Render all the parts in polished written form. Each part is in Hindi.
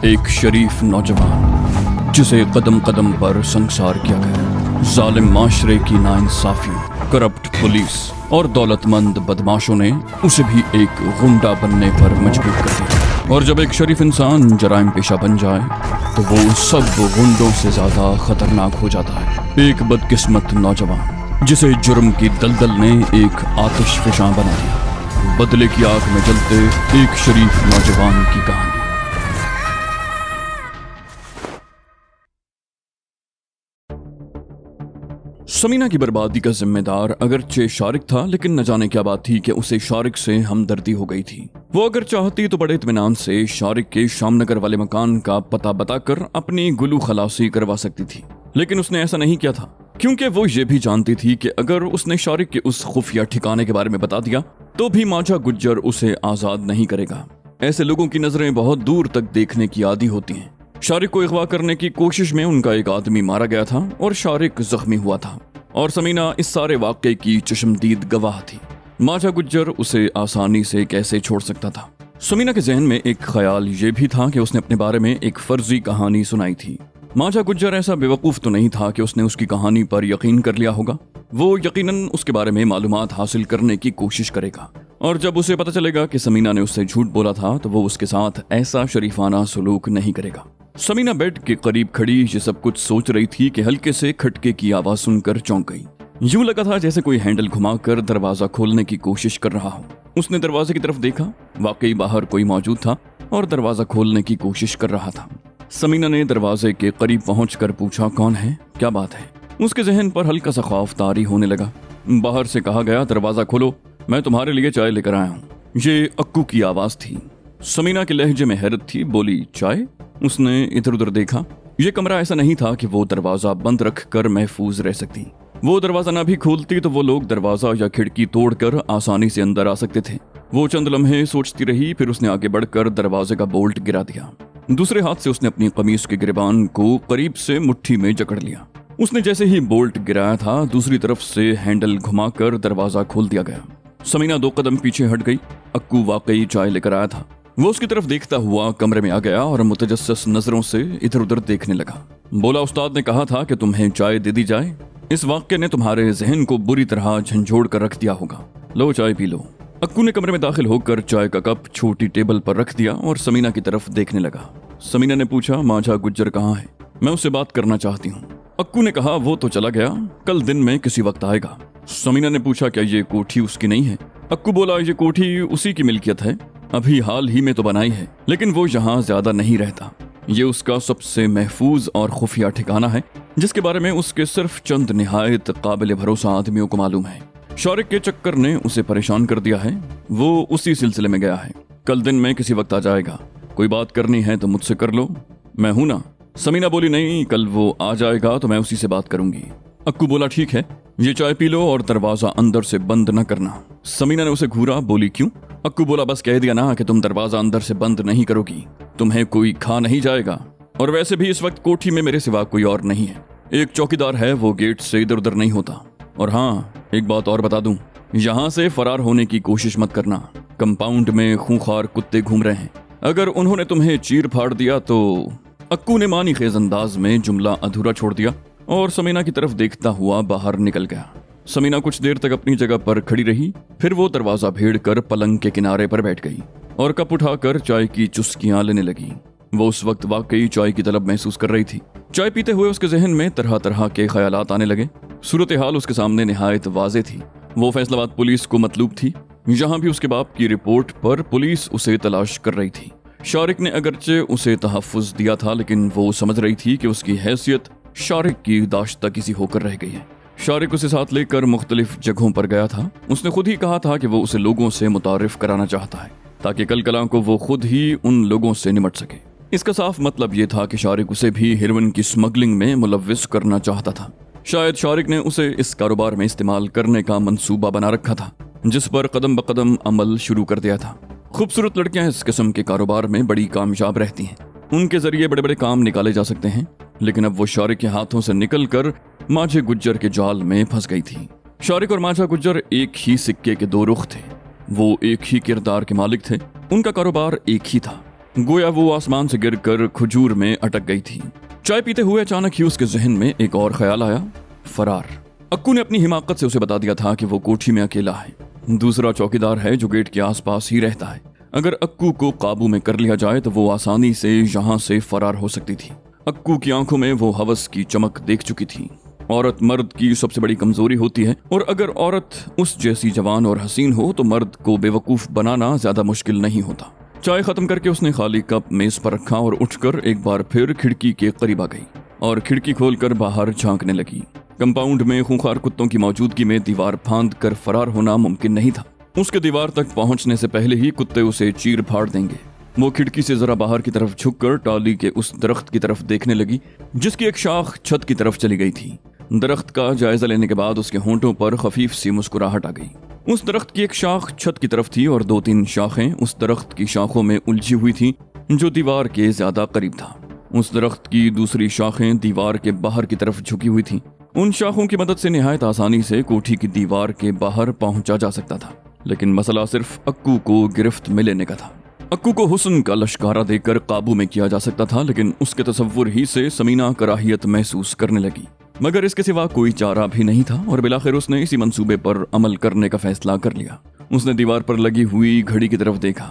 एक शरीफ नौजवान जिसे कदम कदम पर संसार किया गया। जालिम माशरे की नाइंसाफियों, करप्ट पुलिस और दौलतमंद बदमाशों ने उसे भी एक गुंडा बनने पर मजबूर कर दिया। और जब एक शरीफ इंसान जराइम पेशा बन जाए तो वो सब गुंडों से ज्यादा खतरनाक हो जाता है। एक बदकिस्मत नौजवान जिसे जुर्म की दलदल ने एक आतिशफशां बना दिया। बदले की आग में जलते एक शरीफ नौजवान की कहानी। समीना की बर्बादी का जिम्मेदार अगरचे शारिक था, लेकिन न जाने क्या बात थी कि उसे शारिक से हमदर्दी हो गई थी। वो अगर चाहती तो बड़े इत्मीनान से शारिक के शामनगर वाले मकान का पता बताकर अपनी गुलू खलासी करवा सकती थी, लेकिन उसने ऐसा नहीं किया था, क्योंकि वो ये भी जानती थी कि अगर उसने शारिक के उस खुफिया ठिकाने के बारे में बता दिया तो भी मांझा गुज्जर उसे आजाद नहीं करेगा। ऐसे लोगों की नजरें बहुत दूर तक देखने की आदी होती हैं। शारिक को अगवा करने की कोशिश में उनका एक आदमी मारा गया था और शारिक जख्मी हुआ था, और समीना इस सारे वाक़े की चश्मदीद गवाह थी। मांझा गुज्जर उसे आसानी से कैसे छोड़ सकता था। समीना के जहन में एक ख्याल ये भी था कि उसने अपने बारे में एक फर्जी कहानी सुनाई थी। मांझा गुज्जर ऐसा बेवकूफ तो नहीं था कि उसने उसकी कहानी पर यकीन कर लिया होगा। वो यकीनन उसके बारे में मालूमात हासिल करने की कोशिश करेगा, और जब उसे पता चलेगा कि समीना ने उससे झूठ बोला था तो वो उसके साथ ऐसा शरीफाना सलूक नहीं करेगा। समीना बेड के करीब खड़ी ये सब कुछ सोच रही थी कि हल्के से खटके की आवाज सुनकर चौंक गई। यूं लगा था जैसे कोई हैंडल घुमाकर दरवाजा खोलने की कोशिश कर रहा हो। उसने दरवाजे की तरफ देखा, वाकई बाहर कोई मौजूद था और दरवाजा खोलने की कोशिश कर रहा था। समीना ने दरवाजे के करीब पहुंचकर पूछा, कौन है, क्या बात है? उसके जहन पर हल्का सा खौफ तारी होने लगा। बाहर से कहा गया, दरवाजा खोलो, मैं तुम्हारे लिए चाय लेकर आया हूँ। ये अक्कू की आवाज थी। समीना के लहजे में हैरत थी, बोली, चाय? उसने इधर उधर देखा। ये कमरा ऐसा नहीं था कि वो दरवाजा बंद रख कर महफूज रह सकती। वो दरवाजा ना भी खोलती तो वो लोग दरवाजा या खिड़की तोड़कर आसानी से अंदर आ सकते थे। वो चंद लम्हे सोचती रही, फिर उसने आगे बढ़कर दरवाजे का बोल्ट गिरा दिया। दूसरे हाथ से उसने अपनी कमीज के गिरबान को करीब से मुट्ठी में जकड़ लिया। उसने जैसे ही बोल्ट गिराया था, दूसरी तरफ से हैंडल घुमाकर दरवाजा खोल दिया गया। समीना 2 कदम पीछे हट गई। अक्कू वाकई चाय लेकर आया था। वो उसकी तरफ देखता हुआ कमरे में आ गया और मुतजस्सिस नजरों से इधर उधर देखने लगा। बोला, उस्ताद ने कहा था कि तुम्हें चाय दे दी जाए। इस वाक्य ने तुम्हारे जहन को बुरी तरह झंझोड़ कर रख दिया होगा। लो, चाय पी लो। अक्कू ने कमरे में दाखिल होकर चाय का कप छोटी टेबल पर रख दिया और समीना की तरफ देखने लगा। समीना ने पूछा, मांझा गुज्जर कहाँ है? मैं उससे बात करना चाहती हूँ। अक्कू ने कहा, वो तो चला गया, कल दिन में किसी वक्त आएगा। समीना ने पूछा, क्या ये कोठी उसकी नहीं है? अक्कू बोला, ये कोठी उसी की मिल्कियत है, अभी हाल ही में तो बनाई है, लेकिन वो यहाँ ज्यादा नहीं रहता। ये उसका सबसे महफूज और खुफिया ठिकाना है, जिसके बारे में उसके सिर्फ चंद निहायत काबिल भरोसा आदमियों को मालूम है। शारिक के चक्कर ने उसे परेशान कर दिया है। वो उसी सिलसिले में गया है। कल दिन में किसी वक्त आ जाएगा। कोई बात करनी है तो मुझसे कर लो, मैं हूं ना। समीना बोली, नहीं, कल वो आ जाएगा तो मैं उसी से बात करूंगी। अक्कू बोला, ठीक है, ये चाय पी लो और दरवाजा अंदर से बंद न करना। समीना ने उसे घूरा, बोली, क्यों? अक्कू बोला, बस कह दिया ना कि तुम दरवाजा अंदर से बंद नहीं करोगी, तुम्हें कोई खा नहीं जाएगा। और वैसे भी इस वक्त कोठी में मेरे सिवा कोई और नहीं है। एक चौकीदार है, वो गेट से इधर उधर नहीं होता। और हाँ, एक बात और बता दूं, यहाँ से फरार होने की कोशिश मत करना। कंपाउंड में खूंखार कुत्ते घूम रहे हैं, अगर उन्होंने तुम्हें चीर फाड़ दिया तो। अक्कू ने मानी खेज अंदाज में जुमला अधूरा छोड़ दिया और समीना की तरफ देखता हुआ बाहर निकल गया। समीना कुछ देर तक अपनी जगह पर खड़ी रही, फिर वो दरवाजा भेड़ कर पलंग के किनारे पर बैठ गई और कप उठाकर चाय की चुस्कियां लेने लगी। वो उस वक्त वाकई चाय की तलब महसूस कर रही थी। चाय पीते हुए उसके जहन में तरह तरह के ख्यालात आने लगे। सूरत हाल उसके सामने निहायत वाज़ेह थी। वो फैसलाबाद पुलिस को मतलूब थी। यहाँ भी उसके बाप की रिपोर्ट पर पुलिस उसे तलाश कर रही थी। शारिक ने अगरचे उसे तहफ़्फ़ुज़ दिया था, लेकिन वो समझ रही थी कि उसकी हैसियत शारिक की दाश्ता किसी होकर रह गई है। शारिक उसे साथ लेकर मुख्तलिफ जगहों पर गया था। उसने खुद ही कहा था कि वो उसे लोगों से मुतारिफ कराना चाहता है, ताकि कल कलां को वो खुद ही उन लोगों से निमट सके। इसका साफ मतलब ये था कि शारिक उसे भी हेरोइन की स्मगलिंग में मुलव्विस करना चाहता था। शायद शारिक ने उसे इस कारोबार में इस्तेमाल करने का मंसूबा बना रखा था, जिस पर कदम ब कदम अमल शुरू कर दिया था। खूबसूरत लड़कियां इस किस्म के कारोबार में बड़ी कामयाब रहती हैं। उनके जरिए बड़े बड़े काम निकाले जा सकते हैं, लेकिन अब वो शारिक के हाथों से निकलकर मांझे गुज्जर के जाल में फंस गई थी। शारिक और मांझा गुज्जर एक ही सिक्के के 2 रुख थे। वो एक ही किरदार के मालिक थे। उनका कारोबार एक ही था। गोया वो आसमान से गिरकर खजूर में अटक गई थी। चाय पीते हुए अचानक ही उसके जहन में एक और ख्याल आया, फरार। अक्कू ने अपनी हिमाकत से उसे बता दिया था कि वो कोठी में अकेला है। दूसरा चौकीदार है जो गेट के आसपास ही रहता है। अगर अक्कू को काबू में कर लिया जाए तो वो आसानी से यहाँ से फरार हो सकती थी। अक्कू की आंखों में वो हवस की चमक देख चुकी थी। औरत मर्द की सबसे बड़ी कमजोरी होती है, और अगर औरत उस जैसी जवान और हसीन हो तो मर्द को बेवकूफ बनाना ज्यादा मुश्किल नहीं होता। चाय खत्म करके उसने खाली कप मेज पर रखा और उठकर एक बार फिर खिड़की के करीब आ गई और खिड़की खोलकर बाहर झांकने लगी। कंपाउंड में खूंखार कुत्तों की मौजूदगी में दीवार फांद कर फरार होना मुमकिन नहीं था। उसके दीवार तक पहुंचने से पहले ही कुत्ते उसे चीर फाड़ देंगे। वो खिड़की से जरा बाहर की तरफ झुककर टाली के उस दरख्त की तरफ देखने लगी जिसकी एक शाख छत की तरफ चली गई थी। दरख्त का जायजा लेने के बाद उसके होंठों पर खफीफ सी मुस्कुराहट आ गई। उस दरख्त की एक शाख छत की तरफ थी और 2-3 शाखें उस दरख्त की शाखों में उलझी हुई थी जो दीवार के ज्यादा करीब था। उस दरख्त की दूसरी शाखें दीवार के बाहर की तरफ झुकी हुई थी। उन शाखों की मदद से निहायत आसानी से कोठी की दीवार के बाहर पहुंचा जा सकता था, लेकिन मसला सिर्फ अक्कू को गिरफ्त में लेने का था। अक्कू को हुस्न का लश्कारा देकर काबू में किया जा सकता था, लेकिन उसके तसव्वुर ही से समीना कराहियत महसूस करने लगी। मगर इसके सिवा कोई चारा भी नहीं था और बिलाखिर उसने इसी मंसूबे पर अमल करने का फैसला कर लिया। उसने दीवार पर लगी हुई घड़ी की तरफ देखा।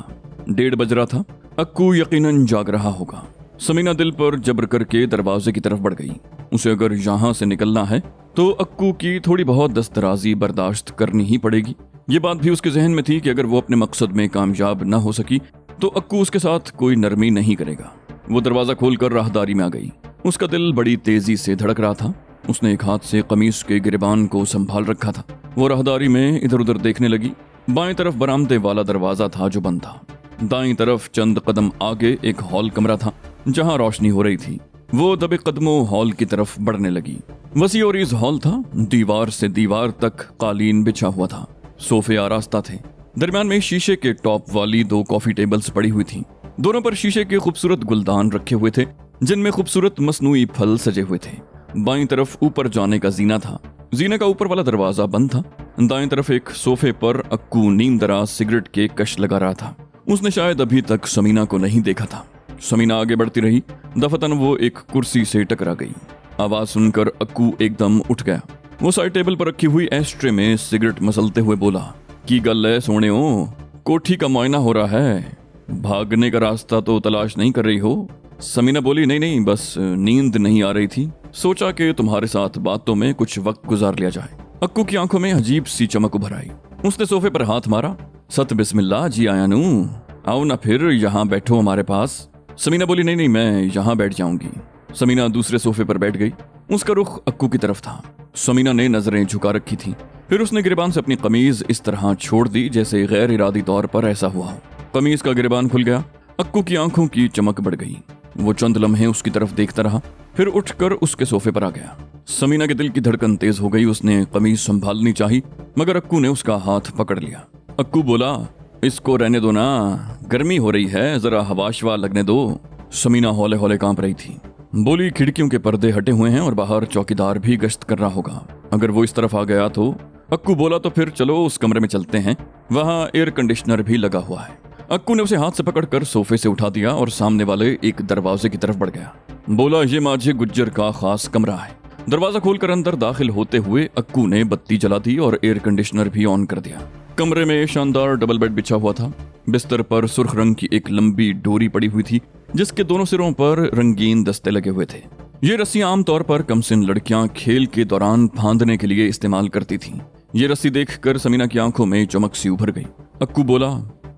1:30 बज रहा था। अक्कू यकीनन जाग रहा होगा। समीना दिल पर जबर करके दरवाजे की तरफ बढ़ गई। उसे अगर यहाँ से निकलना है तो अक्कू की थोड़ी बहुत दस्तराजी बर्दाश्त करनी ही पड़ेगी। ये बात भी उसके जहन में थी कि अगर वो अपने मकसद में कामयाब न हो सकी तो अक्कू उसके साथ कोई नरमी नहीं करेगा। वो दरवाजा खोलकर राहदारी में आ गई। उसका दिल बड़ी तेजी से धड़क रहा था। उसने एक हाथ से कमीज के गिरबान को संभाल रखा था। वो राहदारी में इधर उधर देखने लगी। बाएं तरफ बरामदे वाला दरवाजा था जो बंद था। दाईं तरफ चंद कदम आगे एक हॉल कमरा था जहां रोशनी हो रही थी। वो दबे कदमों हॉल की तरफ बढ़ने लगी। वसी और इस हॉल था। दीवार से दीवार तक कालीन बिछा हुआ था। सोफे आरास्ता थे। दरमियान में शीशे के टॉप वाली 2 कॉफी टेबल्स पड़ी हुई थी। दोनों पर शीशे के खूबसूरत गुलदान रखे हुए थे जिनमें खूबसूरत मसनूई फल सजे हुए थे। बाईं तरफ ऊपर जाने का जीना था। जीने का ऊपर वाला दरवाजा बंद था। दाएं तरफ एक सोफे पर अक्कू नीम दराज सिगरेट के कश लगा रहा था। उसने शायद अभी तक समीना को नहीं देखा था। समीना आगे बढ़ती रही। दफतन वो एक कुर्सी से टकरा गई। आवाज सुनकर अक्कू एकदम उठ गया। वो साइड टेबल पर रखी हुई एस्ट्रे में सिगरेट मसलते हुए बोला, की गल है सोनियो, कोठी का मुआयना हो रहा है, भागने का रास्ता तो तलाश नहीं कर रही हो? समीना बोली, नहीं, बस नींद नहीं आ रही थी, सोचा कि तुम्हारे साथ बातों में कुछ वक्त गुजार लिया जाए। अक्कू की आंखों में अजीब सी चमक उभर आई। उसने सोफे पर हाथ मारा। सत बिस्मिल्लाह, जी आया नू, आओ ना फिर यहाँ बैठो हमारे पास। समीना बोली, नहीं, मैं यहाँ बैठ जाऊंगी। समीना दूसरे सोफे पर बैठ गई। उसका रुख अक्कू की तरफ था। समीना ने नजरें झुका रखी थी। फिर उसने गिरबान से अपनी कमीज इस तरह छोड़ दी जैसे गैर इरादी तौर पर ऐसा हुआ हो। कमीज का गिरबान खुल गया। अक्कू की आंखों की चमक बढ़ गई। वो चंद लम्हे उसकी तरफ देखता रहा, फिर उठकर उसके सोफे पर आ गया। समीना के दिल की धड़कन तेज हो गई। उसने कमीज संभालनी चाही मगर अक्कू ने उसका हाथ पकड़ लिया। अक्कू बोला, इसको रहने दो ना, गर्मी हो रही है, जरा हवाशवा लगने दो। समीना हौले हौले कांप रही थी। बोली, खिड़कियों के पर्दे हटे हुए हैं और बाहर चौकीदार भी गश्त कर रहा होगा, अगर वो इस तरफ आ गया तो। अक्कू बोला, तो फिर चलो उस कमरे में चलते हैं, वहाँ एयर कंडीशनर भी लगा हुआ है। अक्कू ने उसे हाथ से पकड़कर सोफे से उठा दिया और सामने वाले एक दरवाजे की तरफ बढ़ गया। बोला, ये माझे गुज्जर का खास कमरा है। दरवाजा खोलकर अंदर दाखिल होते हुए अक्कू ने बत्ती जला दी और एयर कंडीशनर भी ऑन कर दिया। कमरे में शानदार डबल बेड बिछा हुआ था। बिस्तर पर सुर्ख रंग की एक लंबी डोरी पड़ी हुई थी जिसके दोनों सिरों पर रंगीन दस्ते लगे हुए थे। ये रस्सी आमतौर पर कमसिन लड़कियां खेल के दौरान फांदने के लिए इस्तेमाल करती थीं। ये रस्सी देखकर समीना की आंखों में चमक सी उभर गई। अक्कू बोला,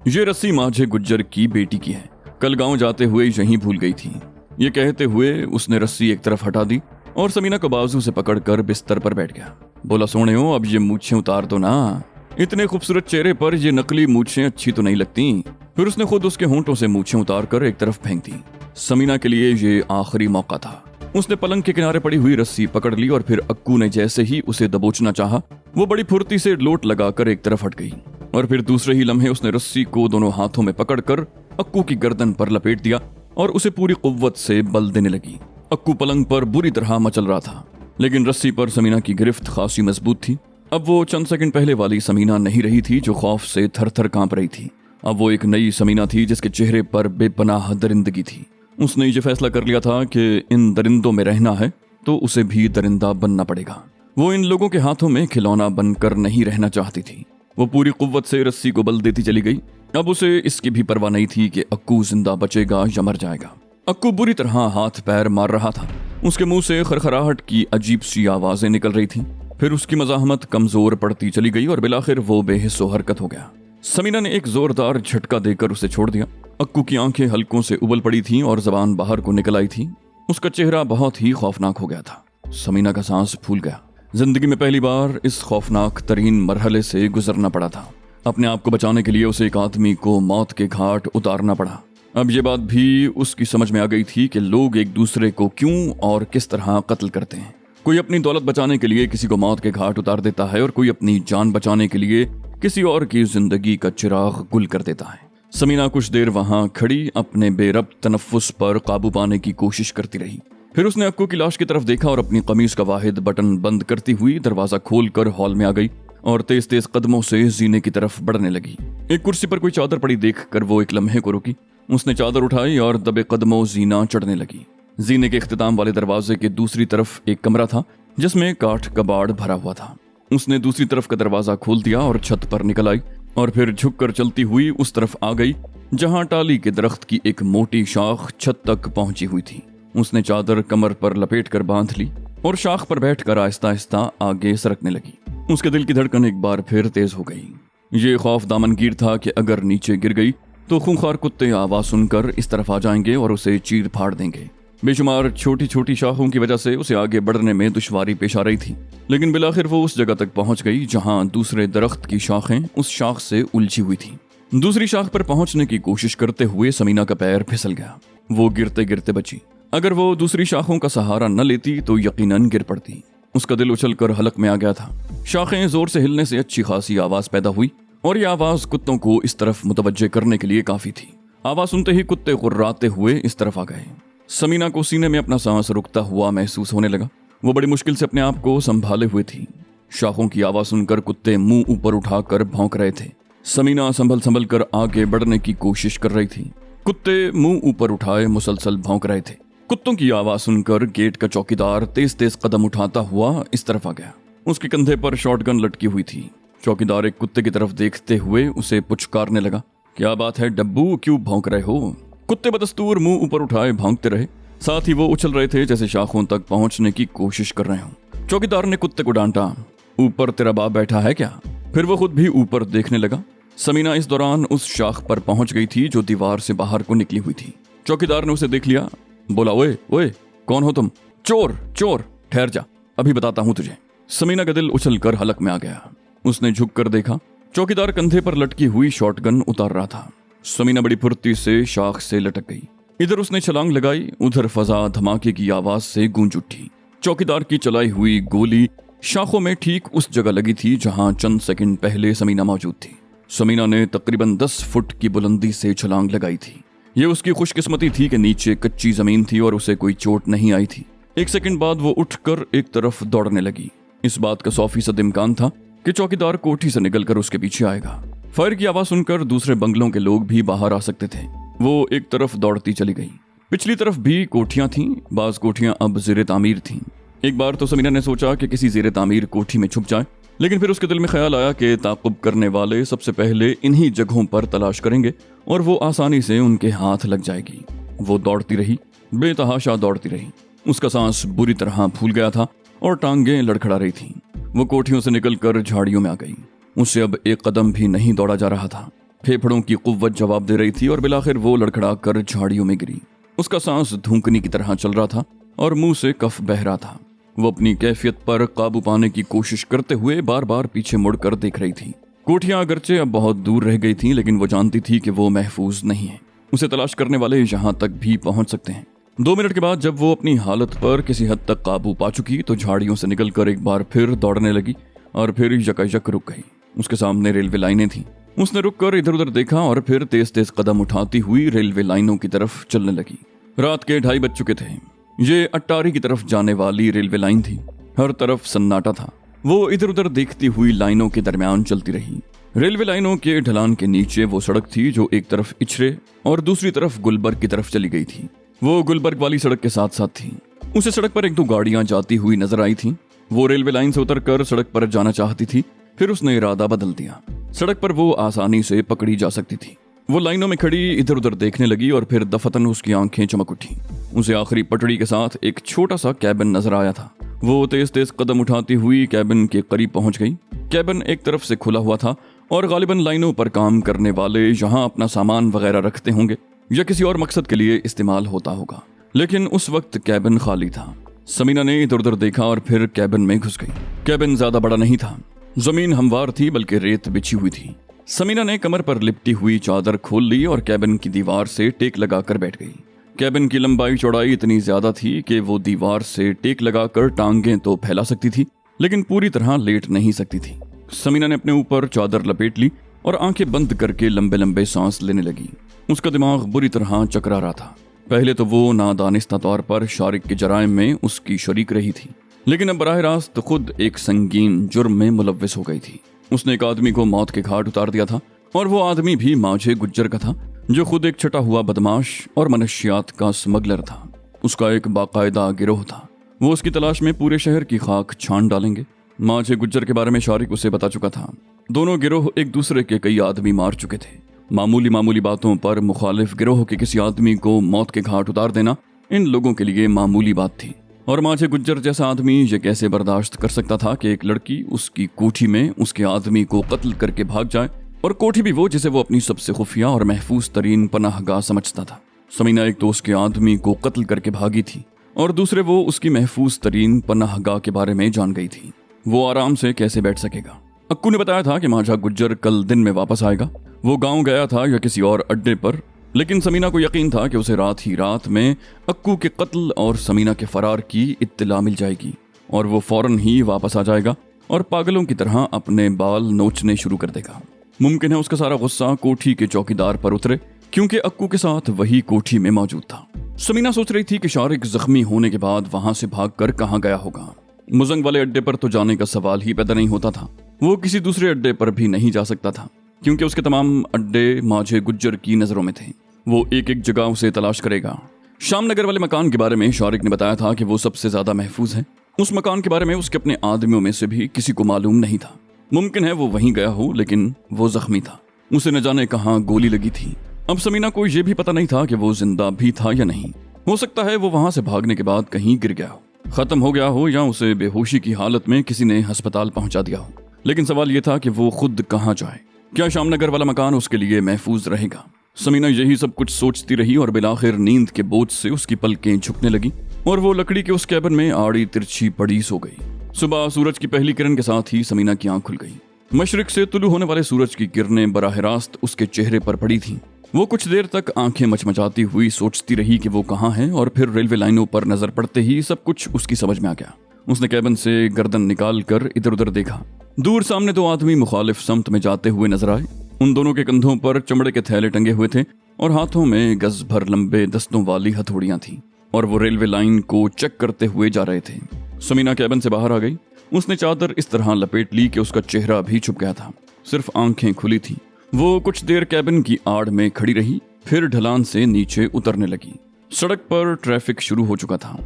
ये रस्सी माझे गुज्जर की बेटी की है, कल गांव जाते हुए यहीं भूल गई थी। ये कहते हुए उसने रस्सी एक तरफ हटा दी और समीना को बाजू से पकड़कर बिस्तर पर बैठ गया। बोला, सोनियो, अब ये मूछें उतार दो ना, इतने खूबसूरत चेहरे पर ये नकली मूछें अच्छी तो नहीं लगती। फिर उसने खुद उसके होंठों से मूछें उतार कर एक तरफ फेंक दी। समीना के लिए ये आखिरी मौका था। उसने पलंग के किनारे पड़ी हुई रस्सी पकड़ ली और फिर अक्कू ने जैसे ही उसे दबोचना चाहा, वो बड़ी फुर्ती से लोट लगाकर एक तरफ हट गई और फिर दूसरे ही लम्हे उसने रस्सी को दोनों हाथों में पकड़कर अक्कू की गर्दन पर लपेट दिया और उसे पूरी कुव्वत से बल देने लगी। अक्कू पलंग पर बुरी तरह मचल रहा था, लेकिन रस्सी पर समीना की गिरफ्त खासी मजबूत थी। अब वो चंद सेकंड पहले वाली समीना नहीं रही थी जो खौफ से थर थर कांप रही थी। अब वो एक नई समीना थी जिसके चेहरे पर बेपनाह दरिंदगी थी। उसने ये फैसला कर लिया था कि इन दरिंदों में रहना है तो उसे भी दरिंदा बनना पड़ेगा। वो इन लोगों के हाथों में खिलौना बनकर नहीं रहना चाहती थी। वो पूरी कुव्वत से रस्सी को बल देती चली गई। अब उसे इसकी भी परवाह नहीं थी कि अक्कू जिंदा बचेगा या मर जाएगा। अक्कू बुरी तरह हाथ पैर मार रहा था। उसके मुंह से खरखराहट की अजीब सी आवाजें निकल रही थी। फिर उसकी मज़ाहमत कमजोर पड़ती चली गई और बिलाखिर वो बेहिस्सो हरकत हो गया। समीना ने एक जोरदार झटका देकर उसे छोड़ दिया। अक्कू की आंखें हल्कों से उबल पड़ी थीं और जबान बाहर को निकल आई थी। उसका चेहरा बहुत ही खौफनाक हो गया था। समीना का सांस फूल गया। जिंदगी में पहली बार इस खौफनाक तरीन मरहले से गुजरना पड़ा था। अपने आप को बचाने के लिए उसे एक आदमी को मौत के घाट उतारना पड़ा। अब ये बात भी उसकी समझ में आ गई थी कि लोग एक दूसरे को क्यों और किस तरह कत्ल करते हैं। कोई अपनी दौलत बचाने के लिए किसी को मौत के घाट उतार देता है और कोई अपनी जान बचाने के लिए किसी और की जिंदगी का चिराग गुल कर देता है। समीना कुछ देर वहां खड़ी अपने बेरब तनफ्फुस पर काबू पाने की कोशिश करती रही। फिर उसने अक्कू की लाश की तरफ देखा और अपनी कमीज का वाहिद बटन बंद करती हुई दरवाजा खोलकर हॉल में आ गई और तेज तेज कदमों से जीने की तरफ बढ़ने लगी। एक कुर्सी पर कोई चादर पड़ी देखकर वो एक लम्हे को रुकी। उसने चादर उठाई और दबे कदमों जीना चढ़ने लगी। जीने के इख्तिताम वाले दरवाजे के दूसरी तरफ एक कमरा था जिसमें काठ कबाड़ भरा हुआ था। उसने दूसरी तरफ का दरवाजा खोल दिया और छत पर निकल आई और फिर झुककर चलती हुई उस तरफ आ गई जहां टाली के दरख्त की एक मोटी शाख छत तक पहुंची हुई थी। उसने चादर कमर पर लपेटकर बांध ली और शाख पर बैठकर आहिस्ता आहिस्ता आगे सरकने लगी। उसके दिल की धड़कन एक बार फिर तेज हो गई। ये खौफ दामनगीर था कि अगर नीचे गिर गई तो खूंखार कुत्ते आवाज सुनकर इस तरफ आ जाएंगे और उसे चीर फाड़ देंगे। बेशुमार छोटी छोटी शाखों की वजह से उसे आगे बढ़ने में दुश्वारी पेश आ रही थी, लेकिन बिलाखिर वो उस जगह तक पहुंच गई जहां दूसरे दरख्त की शाखें उस शाख से उलझी हुई थी। दूसरी शाख पर पहुंचने की कोशिश करते हुए समीना का पैर फिसल गया। वो गिरते गिरते बची। अगर वो दूसरी शाखों का सहारा न लेती तो यकीनन गिर पड़ती। उसका दिल उछलकर हलक में आ गया था। शाखें जोर से हिलने से अच्छी खासी आवाज पैदा हुई और यह आवाज कुत्तों को इस तरफ मुतवज्जे करने के लिए काफी थी। आवाज सुनते ही कुत्ते गुर्राते हुए इस तरफ आ गए। समीना को सीने में अपना सांस रुकता हुआ महसूस होने लगा। वो बड़ी मुश्किल से अपने आप को संभाले हुए थी। शाखों की आवाज सुनकर कुत्ते मुंह ऊपर उठाकर भौंक रहे थे। समीना संभल संभल कर आगे बढ़ने की कोशिश कर रही थी। कुत्ते मुंह ऊपर उठाए मुसलसल भौंक रहे थे। कुत्तों की आवाज सुनकर गेट का चौकीदार तेज तेज कदम उठाता हुआ इस तरफ आ गया। उसके कंधे पर शॉटगन लटकी हुई थी। चौकीदार एक कुत्ते की तरफ देखते हुए उसे पुचकारने लगा, क्या बात है डब्बू, क्यों भौंक रहे हो? कुत्ते बदस्तूर मुंह ऊपर उठाए भौंकते रहे। साथ ही वो उछल रहे थे जैसे शाखों तक पहुंचने की कोशिश कर रहे हों। चौकीदार ने कुत्ते को डांटा, ऊपर तेरा बाप बैठा है क्या? फिर वो खुद भी ऊपर देखने लगा। समीना इस दौरान उस शाख पर पहुंच गई थी जो दीवार से बाहर को निकली हुई थी। चौकीदार ने उसे देख लिया, बोला, ओए ओए, कौन हो तुम? चोर चोर, ठहर जा, अभी बताता हूं तुझे। समीना का दिल उछलकर हलक में आ गया। उसने झुककर देखा, चौकीदार कंधे पर लटकी हुई शॉटगन उतार रहा था। समीना बड़ी फुर्ती से शाख से लटक गई। इधर उसने छलांग लगाई, उधर फजा धमाके की आवाज से गूंज उठी। चौकीदार की चलाई हुई गोली शाखों में ठीक उस जगह लगी थी जहां चंद सेकंड पहले समीना मौजूद थी। समीना ने तकरीबन 10 फुट की बुलंदी से छलांग लगाई थी। ये उसकी खुशकिस्मती थी कि नीचे कच्ची जमीन थी और उसे कोई चोट नहीं आई थी। एक सेकंड बाद वो उठकर एक तरफ दौड़ने लगी। इस बात का 100% इम्कान था कि चौकीदार कोठी से निकलकर उसके पीछे आएगा। फायर की आवाज सुनकर दूसरे बंगलों के लोग भी बाहर आ सकते थे। वो एक तरफ दौड़ती चली गई। पिछली तरफ भी कोठियां थीं। बाज कोठियां अब ज़ेरे तामीर थीं। एक बार तो समीना ने सोचा कि किसी ज़ेरे तामीर कोठी में छुप जाए, लेकिन फिर उसके दिल में ख्याल आया कि ताक़ुब करने वाले सबसे पहले इन्हीं जगहों पर तलाश करेंगे और वो आसानी से उनके हाथ लग जाएगी। वो दौड़ती रही, बेतहाशा दौड़ती रही। उसका सांस बुरी तरह फूल गया था और टांगें लड़खड़ा रही थीं। वो कोठियों से निकलकर झाड़ियों में आ गई। उससे अब एक कदम भी नहीं दौड़ा जा रहा था। फेफड़ों की कुव्वत जवाब दे रही थी और बिलाखिर वो लड़खड़ा कर झाड़ियों में गिरी। उसका सांस धूंकनी की तरह चल रहा था और मुंह से कफ बह रहा था। वो अपनी कैफियत पर काबू पाने की कोशिश करते हुए बार बार पीछे मुड़कर देख रही थी। कोठियां अगरचे अब बहुत दूर रह गई थीं, लेकिन वो जानती थी कि वो महफूज नहीं है। उसे तलाश करने वाले यहाँ तक भी पहुंच सकते हैं। 2 मिनट के बाद जब वो अपनी हालत पर किसी हद तक काबू पा चुकी तो झाड़ियों से निकलकर एक बार फिर दौड़ने लगी और फिर यकायक रुक गई। उसके सामने रेलवे लाइनें थीं। उसने रुककर इधर उधर देखा और फिर तेज तेज कदम उठाती हुई रेलवे लाइनों की तरफ चलने लगी। रात के 2:30 बज चुके थे। ये अट्टारी की तरफ जाने वाली रेलवे लाइन थी। हर तरफ सन्नाटा था। वो इधर उधर देखती हुई लाइनों के दरमियान चलती रही। रेलवे लाइनों के ढलान के नीचे वो सड़क थी जो एक तरफ इचरे और दूसरी तरफ गुलबर्ग की तरफ चली गई थी। वो गुलबर्ग वाली सड़क के साथ साथ थी। उसे सड़क पर एक दो गाड़ियां जाती हुई नजर आई थी। वो रेलवे लाइन से उतरकर सड़क पर जाना चाहती थी, फिर उसने इरादा बदल दिया। सड़क पर वो आसानी से पकड़ी जा सकती थी। वो लाइनों में खड़ी इधर उधर देखने लगी और फिर दफतन उसकी आंखें चमक उठी। उसे आखिरी पटड़ी के साथ एक छोटा सा कैबिन नजर आया था। वो तेज तेज कदम उठाती हुई कैबिन के करीब पहुंच गई। कैबिन एक तरफ से खुला हुआ था और गालिबन लाइनों पर काम करने वाले यहाँ अपना सामान वगैरह रखते होंगे या किसी और मकसद के लिए इस्तेमाल होता होगा, लेकिन उस वक्त कैबिन खाली था। समीना ने इधर उधर देखा और फिर कैबिन में घुस गई। कैबिन ज्यादा बड़ा नहीं था, जमीन हमवार थी बल्कि रेत बिछी हुई थी। समीना ने कमर पर लिपटी हुई चादर खोल ली और कैबिन की दीवार से टेक लगाकर बैठ गई। कैबिन की लंबाई चौड़ाई इतनी ज्यादा थी कि वो दीवार से टेक लगाकर टांगें तो फैला सकती थी, लेकिन पूरी तरह लेट नहीं सकती थी। समीना ने अपने ऊपर चादर लपेट ली और आंखें बंद करके लंबे लंबे सांस लेने लगी। उसका दिमाग बुरी तरह चकरा रहा था। पहले तो वो नादानिस्ता तौर पर शारिक के जराइम में उसकी शरीक रही थी, लेकिन अब बराह रास्त खुद एक संगीन जुर्म में मुलव्विस हो गई थी। उसने एक आदमी को मौत के घाट उतार दिया था और वो आदमी भी माझे गुज्जर का था, जो खुद एक छटा हुआ बदमाश और मनशियात का स्मगलर था। उसका एक बाकायदा गिरोह था। वो उसकी तलाश में पूरे शहर की खाक छान डालेंगे। माझे गुज्जर के बारे में शारिक उसे बता चुका था। दोनों गिरोह एक दूसरे के कई आदमी मार चुके थे। मामूली बातों पर मुखालिफ गिरोह के किसी आदमी को मौत के घाट उतार देना इन लोगों के लिए मामूली बात थी। और माझे गुज्जर जैसा आदमी ये कैसे बर्दाश्त कर सकता था कि एक लड़की उसकी कोठी में उसके आदमी को कत्ल करके भाग जाए, और कोठी भी वो जिसे वो अपनी सबसे खुफिया और महफूज तरीन पनाहगाह समझता था। समीना एक तो उसके आदमी को कत्ल करके भागी थी और दूसरे वो उसकी महफूज तरीन पनाहगाह के बारे में जान गई थी। वो आराम से कैसे बैठ सकेगा? अक्कू ने बताया था कि माझा गुज्जर कल दिन में वापस आएगा। वो गांव गया था या किसी और अड्डे पर, लेकिन समीना को यकीन था कि उसे रात ही रात में अक्कू के कत्ल और समीना के फरार की इत्तला मिल जाएगी और वो फौरन ही वापस आ जाएगा और पागलों की तरह अपने बाल नोचने शुरू कर देगा। मुमकिन है उसका सारा गुस्सा कोठी के चौकीदार पर उतरे, क्योंकि अक्कू के साथ वही कोठी में मौजूद था। समीना सोच रही थी कि शारिक जख्मी होने के बाद वहां से भागकर कहां गया होगा। मुजंग वाले अड्डे पर तो जाने का सवाल ही पैदा नहीं होता था। वो किसी दूसरे अड्डे पर भी नहीं जा सकता था, क्योंकि उसके तमाम अड्डे माझे गुज्जर की नजरों में थे। वो एक एक जगह उसे तलाश करेगा। शामनगर वाले मकान के बारे में शारिक ने बताया था कि वो सबसे ज्यादा महफूज है। उस मकान के बारे में उसके अपने आदमियों में से भी किसी को मालूम नहीं था। मुमकिन है वो वहीं गया हो, लेकिन वो जख्मी था। उसे न जाने कहां गोली लगी थी। अब समीना को यह भी पता नहीं था कि वो जिंदा भी था या नहीं। हो सकता है वो वहां से भागने के बाद कहीं गिर गया हो, खत्म हो गया हो, या उसे बेहोशी की हालत में किसी ने अस्पताल पहुंचा दिया हो। लेकिन सवाल यह था कि वो खुद कहां जाए। क्या शामनगर वाला मकान उसके लिए महफूज रहेगा? समीना यही सब कुछ सोचती रही और बिलाखिर नींद के बोझ से उसकी पलकें झुकने लगी और वो लकड़ी के उस कैबिन में आड़ी तिरछी पड़ी सो गई। सुबह सूरज की पहली किरण के साथ ही समीना की आंख खुल गई। मशरिक से तुलू होने वाले सूरज की किरणें बराह रास्त उसके चेहरे पर पड़ी थीं। वो कुछ देर तक आंखें मचमचाती हुई सोचती रही कि वो कहाँ है, और फिर रेलवे लाइनों पर नजर पड़ते ही सब कुछ उसकी समझ में आ गया। उसने कैबिन से गर्दन निकाल कर इधर उधर देखा। दूर सामने दो आदमी मुखालिफ समत में जाते हुए नजर आए। उन दोनों के कंधों पर चमड़े के थैले टंगे हुए थे और हाथों में गज भर लंबे दस्तों वाली हथौड़ियां थीं, और वो रेलवे लाइन को चेक करते हुए जा रहे थे। समीना कैबिन से बाहर आ गई। उसने चादर इस तरह लपेट ली कि उसका चेहरा भी छुप गया था, सिर्फ आंखें खुली थीं। वो कुछ देर कैबिन की आड़ में खड़ी रही, फिर ढलान से नीचे उतरने लगी। सड़क पर ट्रैफिक शुरू हो चुका था।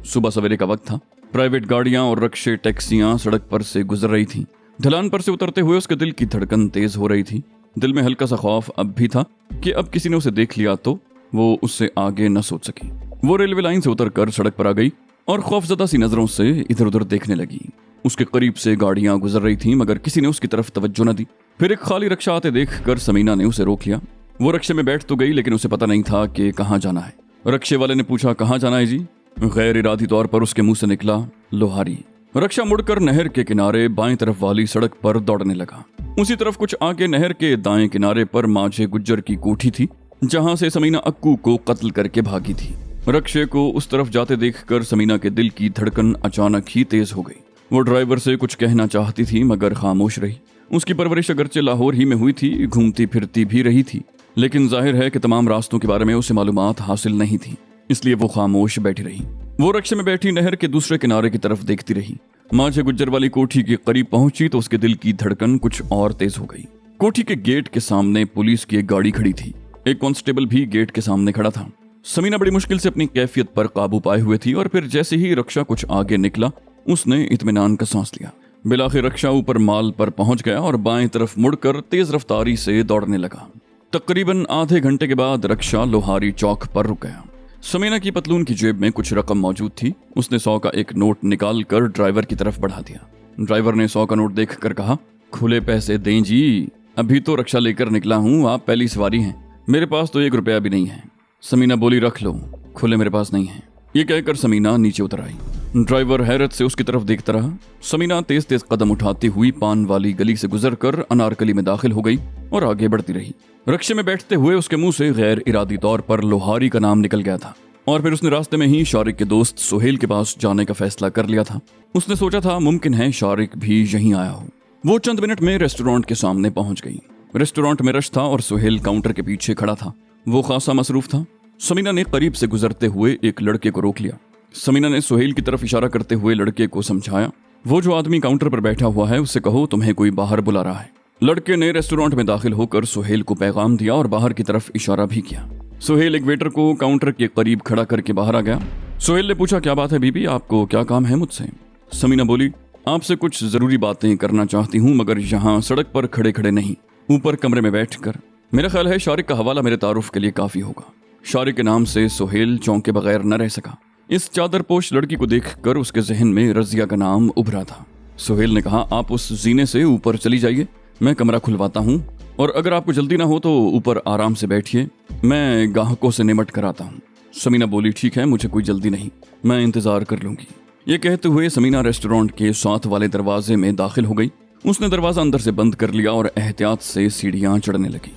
सुबह सवेरे का वक्त था। प्राइवेट गाड़ियां और रक्शे टैक्सियां सड़क पर से गुजर रही थीं। ढलान पर से उतरते हुए उसके दिल की धड़कन तेज हो रही थी। दिल में हल्का सा खौफ अब भी था कि अब किसी ने उसे देख लिया तो वो उससे आगे न सोच सकी। वो रेलवे लाइन से उतरकर सड़क पर आ गई और खौफजदा सी नजरों से इधर उधर देखने लगी। उसके करीब से गाड़ियां गुजर रही थीं, मगर किसी ने उसकी तरफ तवज्जो न दी। फिर एक खाली रक्षा आते देखकर समीना ने उसे रोक लिया। वो रक्षे में बैठ तो गई, लेकिन उसे पता नहीं था कि कहाँ जाना है। रक्षे वाले ने पूछा, कहाँ जाना है जी? गैर इरादी तौर पर उसके मुंह से निकला, लोहारी। रक्षा मुड़कर नहर के किनारे बाएं तरफ वाली सड़क पर दौड़ने लगा। उसी तरफ कुछ आगे नहर के दाएं किनारे पर माझे गुज्जर की कोठी थी, जहां से समीना अक्कू को कत्ल करके भागी थी। रक्षे को उस तरफ जाते देखकर समीना के दिल की धड़कन अचानक ही तेज हो गई। वो ड्राइवर से कुछ कहना चाहती थी, मगर खामोश रही। उसकी परवरिश अगरचे लाहौर ही में हुई थी, घूमती फिरती भी रही थी, लेकिन जाहिर है कि तमाम रास्तों के बारे में उसे मालूमात हासिल नहीं थी, इसलिए वो खामोश बैठी रही। वो रक्षे में बैठी नहर के दूसरे किनारे की तरफ देखती रही। माझे गुज्जर वाली कोठी के करीब पहुंची तो उसके दिल की धड़कन कुछ और तेज हो गई। कोठी के गेट के सामने पुलिस की एक गाड़ी खड़ी थी। एक कांस्टेबल भी गेट के सामने खड़ा था। समीना बड़ी मुश्किल से अपनी कैफियत पर काबू पाए हुए थी और फिर जैसे ही रक्षा कुछ आगे निकला उसने इत्मीनान का सांस लिया। बिलाखिर रक्षा ऊपर माल पर पहुंच गया और बाएं तरफ मुड़कर तेज रफ्तारी से दौड़ने लगा। तकरीबन आधे घंटे के बाद रक्षा लोहारी चौक पर रुक गया। समीना की पतलून की जेब में कुछ रकम मौजूद थी। उसने 100 का एक नोट निकाल कर ड्राइवर की तरफ बढ़ा दिया। ड्राइवर ने 100 का नोट देखकर कहा, खुले पैसे दें जी, अभी तो रक्षा लेकर निकला हूँ, आप पहली सवारी हैं, मेरे पास तो 1 रुपया भी नहीं है। समीना बोली, रख लो, खुले मेरे पास नहीं है। ये कहकर समीना नीचे उतर आई। ड्राइवर हैरत से उसकी तरफ देखता रहा। समीना तेज तेज कदम उठाती हुई पान वाली गली से गुजरकर अनारकली में दाखिल हो गई और आगे बढ़ती रही। रक्शे में बैठते हुए उसके मुंह से गैर इरादी तौर पर लोहारी का नाम निकल गया था और फिर उसने रास्ते में ही शारिक के दोस्त सुहेल के पास जाने का फैसला कर लिया था। उसने सोचा था मुमकिन है शारिक भी यहीं आया हो। वो चंद मिनट में रेस्टोरेंट के सामने पहुंच गई। रेस्टोरेंट में रश था और सुहेल काउंटर के पीछे खड़ा था। वो खासा मसरूफ था। समीना ने करीब से गुजरते हुए एक लड़के को रोक लिया। समीना ने सुहेल की तरफ इशारा करते हुए लड़के को समझाया, वो जो आदमी काउंटर पर बैठा हुआ है उससे कहो तुम्हें कोई बाहर बुला रहा है। लड़के ने रेस्टोरेंट में दाखिल होकर सुहेल को पैगाम दिया और बाहर की तरफ इशारा भी किया। सुहेल एक वेटर को काउंटर के करीब खड़ा करके बाहर आ गया। सुहेल ने पूछा, क्या बात है बीबी, आपको क्या काम है मुझसे? समीना बोली, आपसे कुछ जरूरी बातें करना चाहती हूँ, मगर यहाँ सड़क पर खड़े खड़े नहीं, ऊपर कमरे में बैठकर। मेरा ख्याल है शारिक का हवाला मेरे तारुफ के लिए काफी होगा। शारिक के नाम से सुहेल चौंके बगैर न रह सका। इस चादरपोश लड़की को देखकर उसके जहन में रजिया का नाम उभरा था। सुहेल ने कहा, आप उस जीने से ऊपर चली जाइए, मैं कमरा खुलवाता हूँ, और अगर आपको जल्दी ना हो तो ऊपर आराम से बैठिए, मैं ग्राहकों से निमट कर आता हूँ। समीना बोली, ठीक है, मुझे कोई जल्दी नहीं, मैं इंतजार कर लूंगी। ये कहते हुए समीना रेस्टोरेंट के साथ वाले दरवाजे में दाखिल हो गई। उसने दरवाजा अंदर से बंद कर लिया और एहतियात से सीढ़ियां चढ़ने लगी।